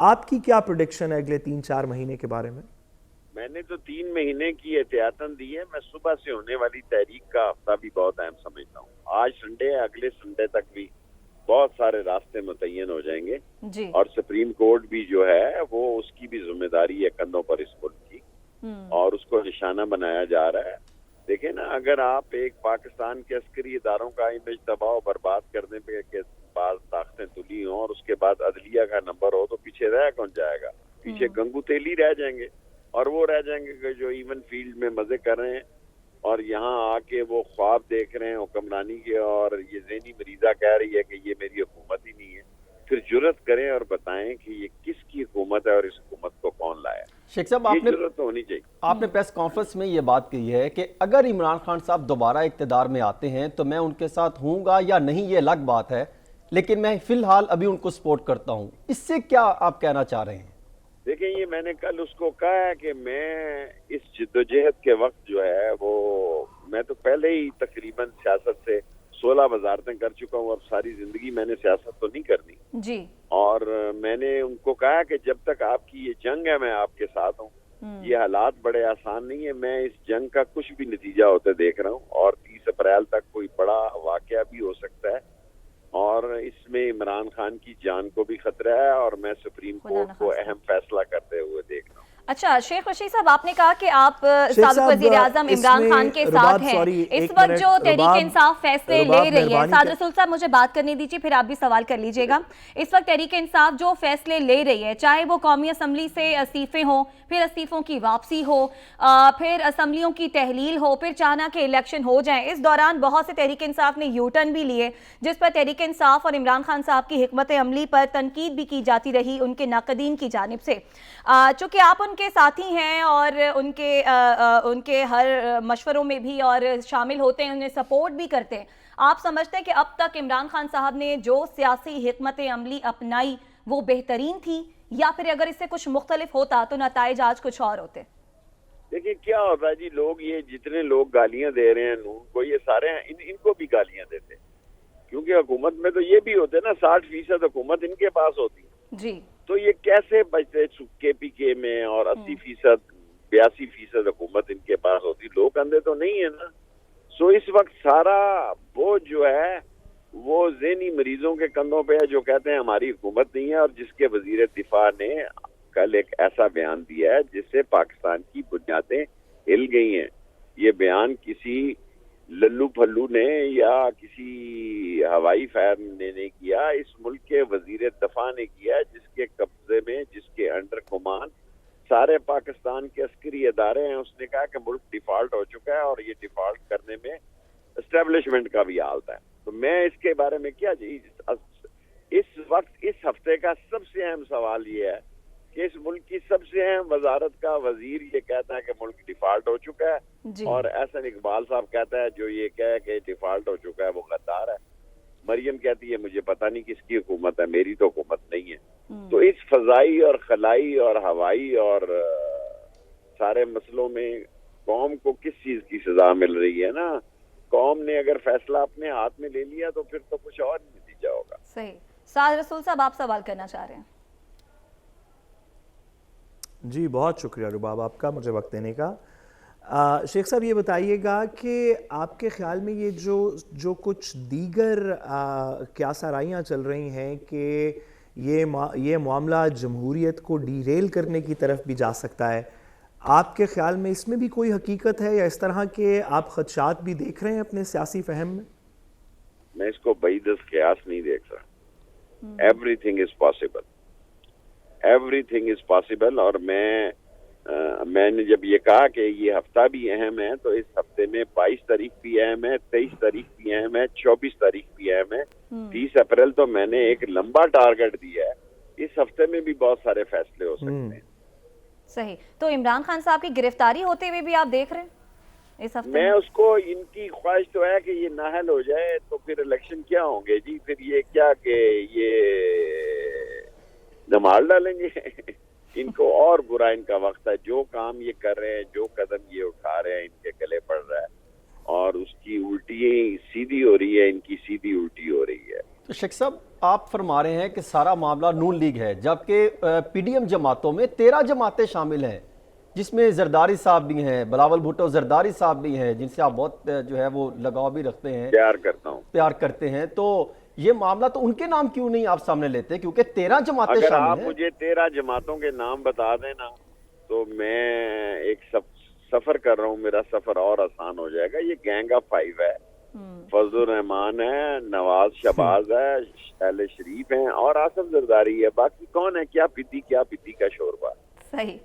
آپ کی کیا پروڈکشن ہے اگلے 3-4 مہینے کے بارے میں؟ میں نے تو 3 مہینے کی احتیاطاً دی ہے. میں صبح سے ہونے والی تحریک کا ہفتہ بھی بہت اہم سمجھتا ہوں. آج سنڈے ہے, اگلے سنڈے تک بھی بہت سارے راستے متعین ہو جائیں گے جی. اور سپریم کورٹ بھی جو ہے وہ اس کی بھی ذمہ داری ہے کندھوں پر اس ملک کی, اور اس کو نشانہ بنایا جا رہا ہے. دیکھیں نا, اگر آپ ایک پاکستان کے عسکری اداروں کا امیج تباہ و برباد کرنے پہ کہ بعض طاقتیں تلی ہوں اور اس کے بعد عدلیہ کا نمبر ہو, تو پیچھے رہ کون جائے گا؟ پیچھے گنگو تیلی رہ جائیں گے, اور وہ رہ جائیں گے کہ جو ایون فیلڈ میں مزے کر رہے ہیں اور یہاں آ کے وہ خواب دیکھ رہے ہیں حکمرانی کے, اور یہ ذہنی مریضہ کہہ رہی ہے کہ یہ میری حکومت ہی نہیں ہے. پھر جرت کریں اور بتائیں کہ یہ کس کی حکومت ہے اور اس حکومت کو کون لایا. شیخ صاحب یہ جرت ہونی چاہیے. آپ نے پریس کانفرنس میں یہ بات کہی ہے کہ اگر عمران خان صاحب دوبارہ اقتدار میں آتے ہیں تو میں ان کے ساتھ ہوں گا یا نہیں یہ الگ بات ہے, لیکن میں فی الحال ابھی ان کو سپورٹ کرتا ہوں. اس سے کیا آپ کہنا چاہ رہے ہیں؟ دیکھیں, یہ میں نے کل اس کو کہا ہے کہ میں اس جدوجہد کے وقت جو ہے وہ میں تو پہلے ہی تقریباً سیاست سے 16 وزارتیں کر چکا ہوں. اب ساری زندگی میں نے سیاست تو نہیں کرنی جی. اور میں نے ان کو کہا کہ جب تک آپ کی یہ جنگ ہے میں آپ کے ساتھ ہوں. یہ حالات بڑے آسان نہیں ہے. میں اس جنگ کا کچھ بھی نتیجہ ہوتے دیکھ رہا ہوں, اور 30 اپریل تک کوئی بڑا واقعہ بھی ہو سکتا ہے, اور اس میں عمران خان کی جان کو بھی خطرہ ہے, اور میں سپریم کورٹ کو اہم فیصلہ کرتے ہوئے دیکھ رہا ہوں. اچھا شیخ رشید صاحب, آپ نے کہا کہ آپ سابق وزیر اعظم عمران خان کے ساتھ ہیں. اس وقت جو تحریک انصاف فیصلے لے رہی ہے, سعد رسول صاحب مجھے بات کرنے دیجیے, پھر آپ بھی سوال کر لیجئے گا. اس وقت تحریک انصاف جو فیصلے لے رہی ہے, چاہے وہ قومی اسمبلی سے استعفے ہوں, پھر استعفوں کی واپسی ہو, پھر اسمبلیوں کی تحلیل ہو, پھر چاہنا کہ الیکشن ہو جائیں, اس دوران بہت سے تحریک انصاف نے یو ٹرن بھی لیے, جس پر تحریک انصاف اور عمران خان صاحب کی حکمت عملی پر تنقید بھی کی جاتی رہی ان کے ناقدین کی جانب سے. چونکہ آپ ان کے ساتھی ہیں اور ان کے ہر مشوروں میں بھی اور شامل ہوتے ہیں, انہیں سپورٹ بھی کرتے ہیں, آپ سمجھتے ہیں کہ اب تک عمران خان صاحب نے جو سیاسی حکمت عملی اپنائی وہ بہترین تھی, یا پھر اگر اس سے کچھ مختلف ہوتا تو نتائج آج کچھ اور ہوتے؟ دیکھیں کیا ہوتا ہے جی, لوگ یہ جتنے لوگ گالیاں دے رہے ہیں نون کو, یہ سارے ان کو بھی گالیاں دیتے ہیں, کیونکہ حکومت میں تو یہ بھی ہوتے نا 60% حکومت ان کے پاس ہوتی ہے جی. تو یہ کیسے بچتے کے پی کے میں, اور 80% 82% حکومت ان کے پاس ہوتی. لوگ اندھے تو نہیں ہے نا. سو اس وقت سارا بوجھ جو ہے وہ ذہنی مریضوں کے کندھوں پہ ہے جو کہتے ہیں ہماری حکومت نہیں ہے, اور جس کے وزیر دفاع نے کل ایک ایسا بیان دیا ہے جس سے پاکستان کی بنیادیں ہل گئی ہیں. یہ بیان کسی للو پھلو نے یا کسی ہوائی فائر نے نہیں کیا, اس ملک کے وزیر دفاع نے کیا, جس کے قبضے میں, جس کے انڈر کمان سارے پاکستان کے عسکری ادارے ہیں. اس نے کہا کہ ملک ڈیفالٹ ہو چکا ہے, اور یہ ڈیفالٹ کرنے میں اسٹیبلشمنٹ کا بھی حالت ہے. تو میں اس کے بارے میں کیا جی, اس وقت اس ہفتے کا سب سے اہم سوال یہ ہے کہ اس ملک کی سب سے اہم وزارت کا وزیر یہ کہتا ہے کہ ملک ڈیفالٹ ہو چکا ہے, اور احسن اقبال صاحب کہتا ہے جو یہ کہے کہ ڈیفالٹ ہو چکا ہے وہ غدار ہے. مریم کہتی ہے مجھے پتہ نہیں کس کی حکومت ہے, میری تو حکومت نہیں ہے. تو اس فضائی اور خلائی اور ہوائی اور سارے مسئلوں میں قوم کو کس چیز کی سزا مل رہی ہے نا. قوم نے اگر فیصلہ اپنے ہاتھ میں لے لیا تو پھر تو کچھ اور نتیجہ ہوگا. صحیح. سعد رسول صاحب آپ سوال کرنا چاہ رہے ہیں؟ جی بہت شکریہ رباب آپ کا مجھے وقت دینے کا. شیخ صاحب یہ بتائیے گا کہ آپ کے خیال میں یہ جو کچھ دیگر قیاس آرائیاں چل رہی ہیں کہ یہ معاملہ جمہوریت کو ڈیریل کرنے کی طرف بھی جا سکتا ہے, آپ کے خیال میں اس میں بھی کوئی حقیقت ہے, یا اس طرح کے آپ خدشات بھی دیکھ رہے ہیں اپنے سیاسی فہم میں؟ میں اس کو بعیدست قیاس نہیں دیکھ رہا. Every thing is possible, every thing is possible. اور میں نے جب یہ کہا کہ یہ ہفتہ بھی اہم ہے تو اس ہفتے میں 22 تاریخ بھی اہم ہے, 23 تاریخ بھی اہم ہے, 24 تاریخ بھی اہم ہے, 30 اپریل تو میں نے ایک لمبا ٹارگٹ دیا ہے. اس ہفتے میں بھی بہت سارے فیصلے ہو سکتے ہیں. صحیح. تو عمران خان صاحب کی گرفتاری ہوتے ہوئے بھی آپ دیکھ رہے ہیں اس ہفتے میں اس کو, ان کی خواہش تو ہے کہ یہ نااہل ہو جائے تو پھر الیکشن کیا ہوں گے جی, پھر یہ کیا کہ یہ دمال ڈالیں گے. ان کو اور برا ان کا وقت ہے. جو کام یہ کر رہے ہیں, جو قدم یہ اٹھا رہے ہیں, ان کے گلے پڑ رہا ہے, اور اس کی الٹی سیدھی ہو رہی ہے, ان کی سیدھی الٹی ہو رہی ہے. تو شیخ صاحب آپ فرما رہے ہیں کہ سارا معاملہ نون لیگ ہے، جبکہ پی ڈی ایم جماعتوں میں 13 جماعتیں شامل ہیں، جس میں زرداری صاحب بھی ہیں، بلاول بھٹو زرداری صاحب بھی ہیں، جن سے آپ بہت جو ہے وہ لگاؤ بھی رکھتے ہیں، پیار کرتے ہیں. تو یہ معاملہ تو ان کے نام کیوں نہیں آپ سامنے لیتے؟ کیونکہ 13 جماعتیں اگر شامل آپ ہیں. مجھے 13 جماعتوں کے نام بتا دیں نا تو میں ایک سفر کر رہا ہوں، میرا سفر اور آسان ہو جائے گا. یہ گینگ آف 5 ہے، فضل الرحمان ہے، نواز شہباز ہے، شہل شریف ہیں اور آصف زرداری ہے. باقی کون ہے؟ کیا پیتی کا شوربہ. صحیح.